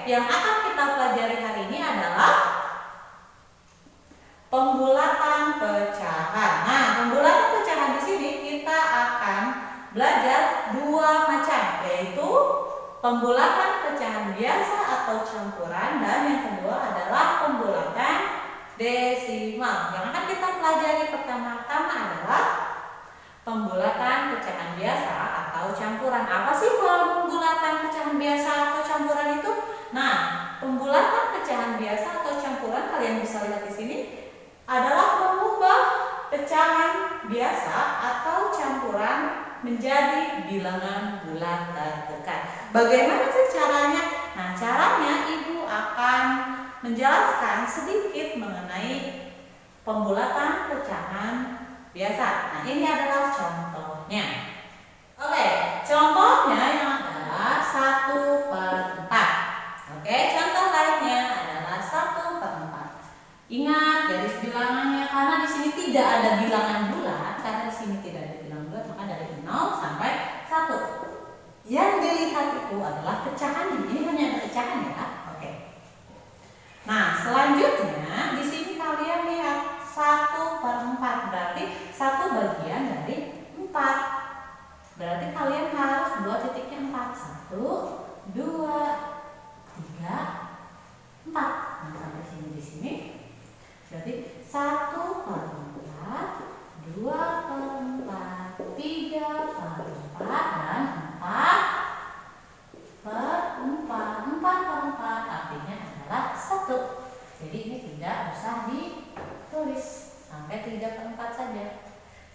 yang akan kita pelajari hari ini adalah pembulatan pecahan. Nah, pembulatan pecahan di sini kita akan belajar dua macam, yaitu pembulatan pecahan biasa atau campuran, dan yang kedua adalah pembulatan desimal. Yang akan kita pelajari pertama-tama adalah pembulatan pecahan biasa atau campuran. Apa sih pembulatan pecahan biasa atau campuran itu? Nah, pembulatan pecahan biasa atau campuran, kalian bisa lihat di sini, adalah mengubah pecahan biasa atau campuran menjadi bilangan bulat terdekat. Bagaimana sih caranya? Nah, caranya ibu akan menjelaskan sedikit mengenai pembulatan pecahan biasa. Nah, ini adalah contohnya. Oke, contohnya yang adalah 1/4. Oke, contoh lainnya adalah 1/4. Ingat garis bilangannya, karena di sini tidak ada bilangan bulat, karena di sini tidak ada bilangan bulat, maka dari 0 sampai 1. Yang dilihat itu adalah pecahan. Ini hanya ada pecahan ya. Oke. Nah, selanjutnya di sini kalian lihat 1/4, berarti 1 bagian dari 4. Berarti kalian harus buat titiknya 4. 1, 2, 3, 4. Nah, sampai sini di sini. Berarti 1/4, 2/4, 3/4, dan 4/4. 4/4 artinya adalah 1. Jadi ini tidak usah ditulis, sampai 3/4 saja,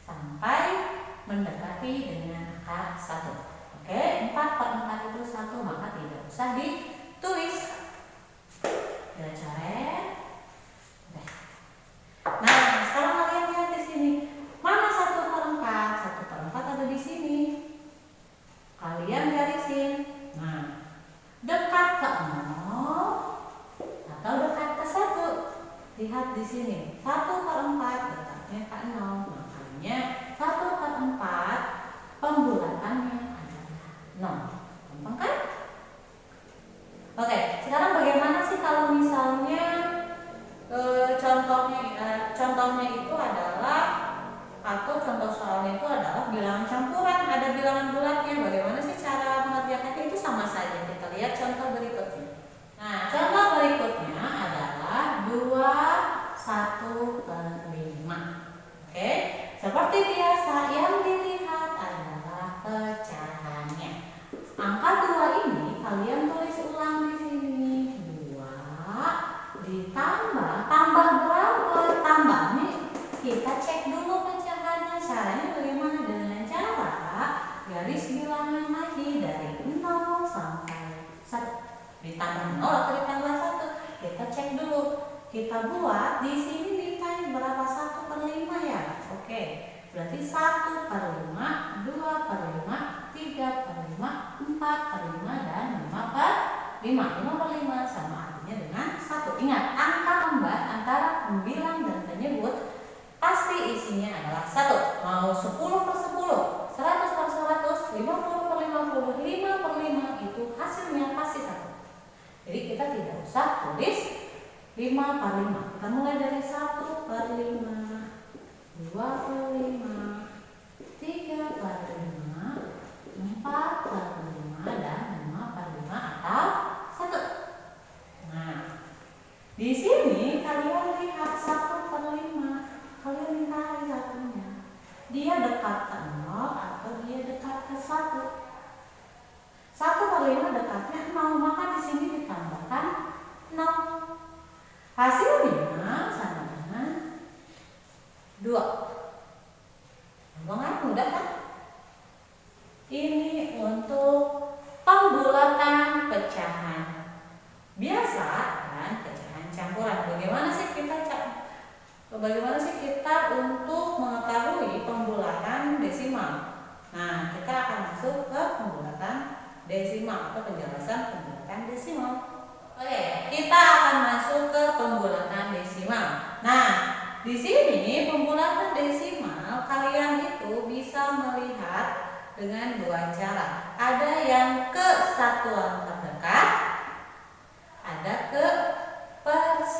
sampai mendekati dengan angka 1. Oke, 4/4 itu 1, maka tidak usah ditulis. Coret. Nah, sekarang kalian lihat di sini. Mana 1/4? 1/4 ada di sini. Kalian garisin. Nah, dekat ke 0 atau dekat ke 1. Lihat di sini. 1/4 dekatnya ke 0. Makanya 1/4 pembulatannya adalah 0. Gampang kan? Oke, sekarang bagaimana sih kalau misalnya contohnya itu adalah, atau contoh soalnya itu adalah bilangan campuran, ada bilangan bulatnya. Bagaimana sih cara mengerjakannya? Itu sama saja. Kita lihat contoh berikutnya. Nah, contoh berikutnya adalah 21/5. Oke, seperti biasa yang dilihat adalah pecahannya. Angka 2 ini kalian tulis ulang di sini. 2 ditambah, tambah berapa? Tambahnya kita cek dulu pecahannya. Caranya bagaimana? Dengan cara garis bilangan lagi dari 0 sampai 1. Ditambah 0 atau ditambah 1? Kita cek dulu. Kita buat di sini ditanya berapa? 1/5 ya. Oke. Berarti 1/5, 2/5, 3/5, 4/5, dan 5/5. 5/5 sama artinya dengan 1. Ingat, angka kembar antara pembilang dan penyebut pasti isinya adalah 1. Mau 10/10, 100/100, 50/50, 5/5, itu hasilnya pasti 1. Jadi kita tidak usah tulis 5/5. Kita mulai dari 1/5, 2/5, 3/5, 4/5, dan 5/5 atau 1. Nah, di sini kalian lihat 1/5. Kalian lihat satunya. Dia dekat ke 0 atau dia dekat ke 1? 1/5 dekatnya 0, maka di sini ditambahkan 0. Hasilnya sama dengan 2. Gampang, mudah kan? Ini untuk pembulatan pecahan biasa dan pecahan campuran. Bagaimana sih kita untuk mengetahui pembulatan desimal? Nah, kita akan masuk ke pembulatan desimal atau penjelasan pembulatan desimal. Oke, kita akan masuk ke pembulatan desimal. Nah, di sini pembulatan desimal kalian itu bisa melihat dengan dua cara. Ada yang kesatuan terdekat,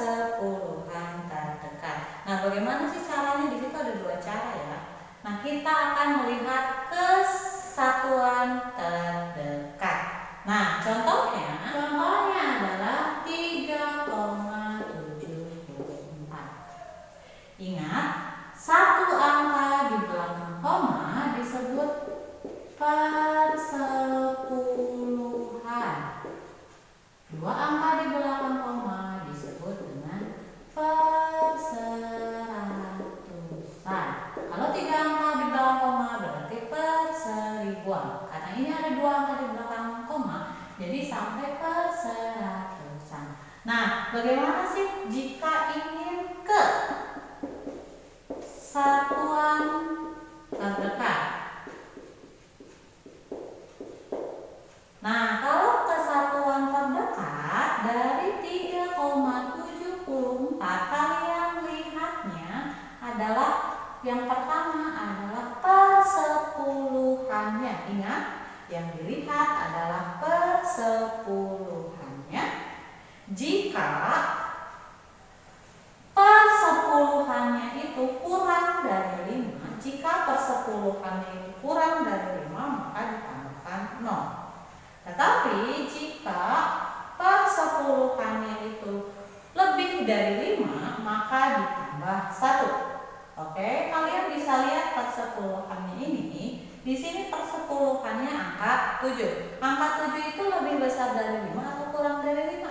persepuluhan terdekat. Nah, bagaimana sih caranya? Di situ ada dua cara ya. Nah, kita akan melihat kesatuan terdekat. Nah, contohnya adalah 3,74. Ingat, satu angka di belakang koma disebut persepuluhan. Dua angka di belakang koma disebut dengan perseratusan. Kalau tiga angka di belakang koma berarti perseribuan. Karena ini ada dua angka di belakang koma, jadi sampai perseratusan. Nah, bagaimana sih jika ingin ke satuan terdekat? Nah, kalau kesatuan terdekat dari 3,74, kalian lihatnya adalah yang pertama adalah persepuluhannya. Ingat, yang dilihat adalah persepuluhannya. Jika persepuluhannya itu kurang dari 5, jika persepuluhannya itu kurang dari 5, maka ditambahkan 0. Tetapi jika persepuluhannya itu lebih dari 5, maka ditambah 1. Oke, kalian bisa lihat persepuluhannya ini. Di sini persepuluhannya angka 7. Angka 7 itu lebih besar dari 5 atau kurang dari 5?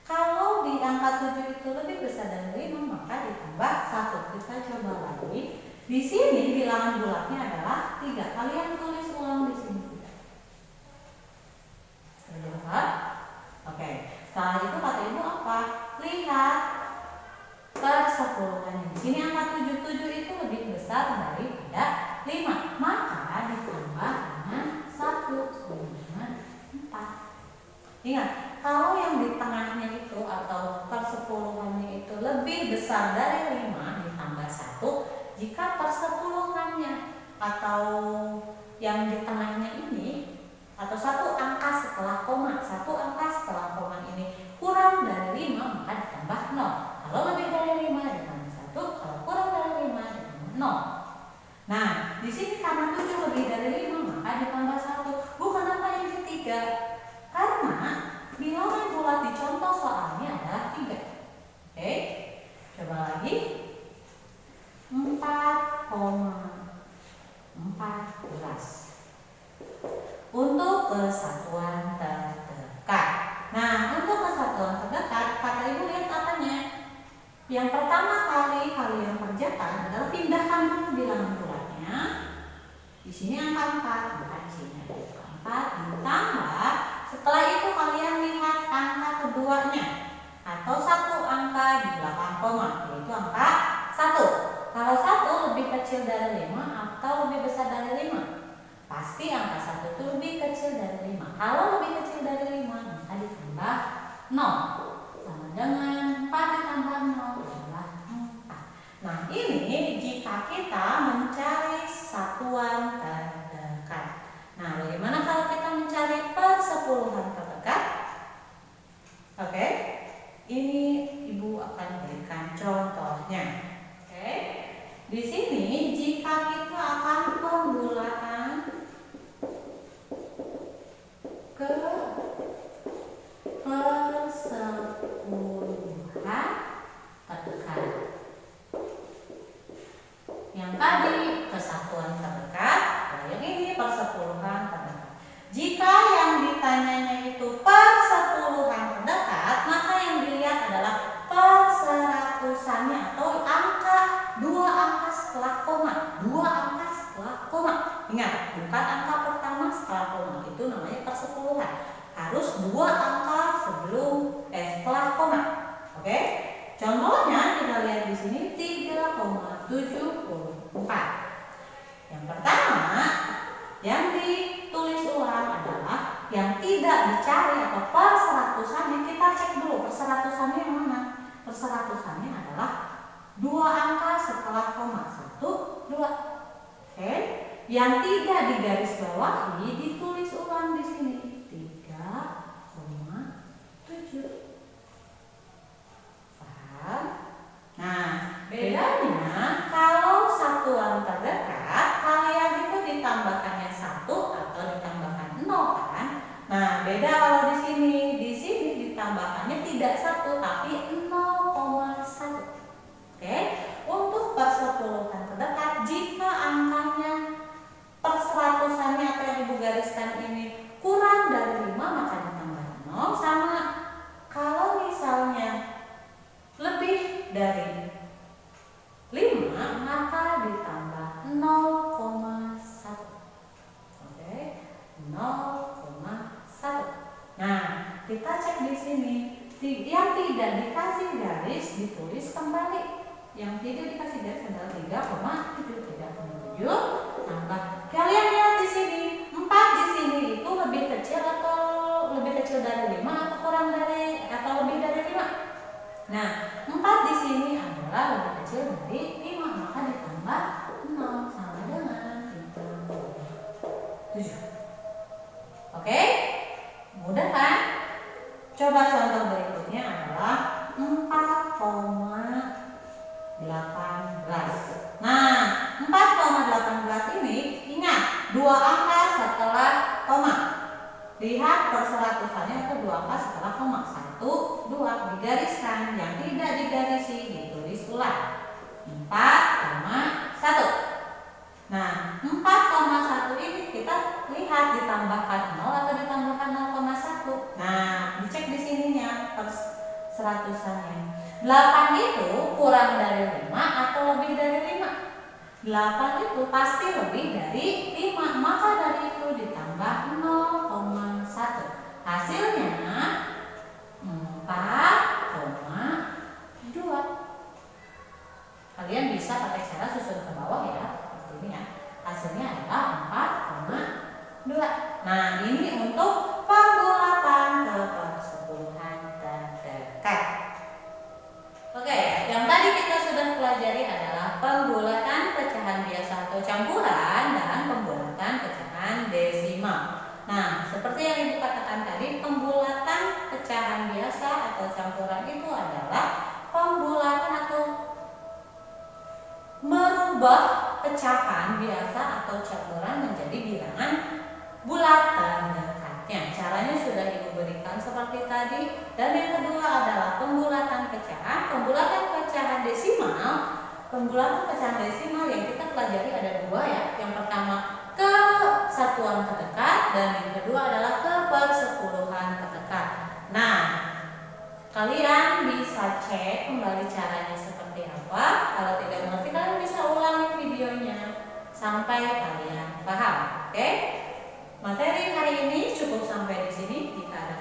Kalau di angka 7 itu lebih besar dari 5, maka ditambah 1. Kita coba lagi. Di sini bilangan bulatnya adalah 3. Kalian tulis ulang di sini. Sudah? Oke. Setelah itu kata ibu apa? Lihat persepuluhannya. Di sini angka 7 itu lebih besar daripada 5. Maka ditambah dengan 1 sama dengan 4. Ingat, kalau yang di tengahnya itu atau persepuluhannya itu lebih besar dari 5 ditambah 1, jika persepuluhannya atau yang di tengahnya ini atau satu angka setelah koma ini kurang dari 5, maka ditambah 0. Kalau lebih dari 5 ditambah 1, kalau kurang dari 5 ditambah 0. Nah, di sini karena 7 lebih dari 5, maka ditambah 1. Bukan apa yang ketiga? Karena bilangan bulat di contoh soalnya adalah 3. Oke, coba lagi. 4,14 untuk kesatuan terdekat. Nah, untuk kesatuan terdekat, kata ibu lihat apanya? Yang pertama kali kalian kerjakan adalah pindahkan dulu bilangan bulatnya. Di sini angka 4, maka di sini ada angka 4 ditambah. Setelah itu kalian lihat angka keduanya atau satu angka di belakang koma, yaitu angka 1. Kalau 1 lebih kecil dari 5 atau lebih besar dari 5? Pasti angka 1 itu lebih kecil dari 5. Kalau lebih kecil dari 5, maka ditambah 0. Sama dengan 4 ditambah 0 adalah 4. Nah, ini jika kita mencari satuan terdekat. Nah, bagaimana kalau kita mencari persepuluhan terdekat? Oke, ini ibu akan berikan contohnya. Oke, di sini jika kita akan pembulatan ke persepuluhan terdekat. Yang tadi kesatuan terdekat, yang ini persepuluhan terdekat. Jika yang ditanyanya itu persepuluhan terdekat, maka yang dilihat adalah perseratusannya atau dua angka setelah koma. Ingat, bukan angka pertama setelah koma, itu namanya persepuluhan. Harus dua angka setelah koma. Oke? Contohnya kita lihat di sini 3,74. Yang pertama yang ditulis ulang adalah yang tidak dicari atau perseratusannya. Kita cek dulu perseratusannya yang mana. Perseratusannya adalah dua angka setelah koma, 1, 2. Oke? Yang tidak digarisbawahi ditulis ulang di sini 3,7. dari 5 maka ditambah 0,1. Oke, 0,1. Nah, kita cek di sini. Yang tidak dikasih garis ditulis kembali. Yang tidak dikasih garis adalah 3,737 tambah. Kalian lihat di sini, 4 di sini itu lebih kecil atau lebih kecil dari 5 atau kurang dari atau lebih dari 5? Nah, 4 di sini adalah lebih kecil dari 5, maka ditambah 0 sama dengan 7. Oke? Mudah kan? Coba contoh berikutnya adalah 4,18. Nah, 4,18 ini ingat 2 angka setelah koma. Lihat perseratusannya itu 2 angka setelah koma. 1, 2 digariskan, yang tidak digarisi ditulis ulang. 4,1. Nah, 4,1 ini kita lihat ditambahkan 0 atau ditambahkan 0,1. Nah, dicek di sininya perseratusannya. 8 itu kurang dari 5 atau lebih dari 5? 8 itu pasti lebih dari 5, maka dari itu ditambah 0,1. Hasilnya 4,2. Kalian bisa pakai cara susun ke bawah ya, seperti ini ya. Hasilnya adalah 4,2. Nah, ini untuk pembulatan ke persepuluhan terdekat. Oke, yang tadi kita sudah pelajari adalah pembulatan pecahan biasa atau campuran dan pembulatan pecahan desimal. Nah, seperti yang Ibu katakan tadi, pembulatan pecahan biasa atau campuran itu adalah pembulatan atau merubah pecahan biasa atau campuran menjadi bilangan bulat terdekatnya. Caranya sudah Ibu berikan seperti tadi. Dan yang kedua adalah pembulatan pecahan. Pembulatan pecahan desimal. Pembulatan pecahan desimal yang kita pelajari ada 2 ya. Yang pertama ke satuan terdekat dan yang kedua adalah ke persepuluhan terdekat. Nah, kalian bisa cek kembali caranya seperti apa. Kalau tidak mengerti kalian bisa ulangi videonya sampai kalian paham. Oke? Materi hari ini cukup sampai di sini. Jika ada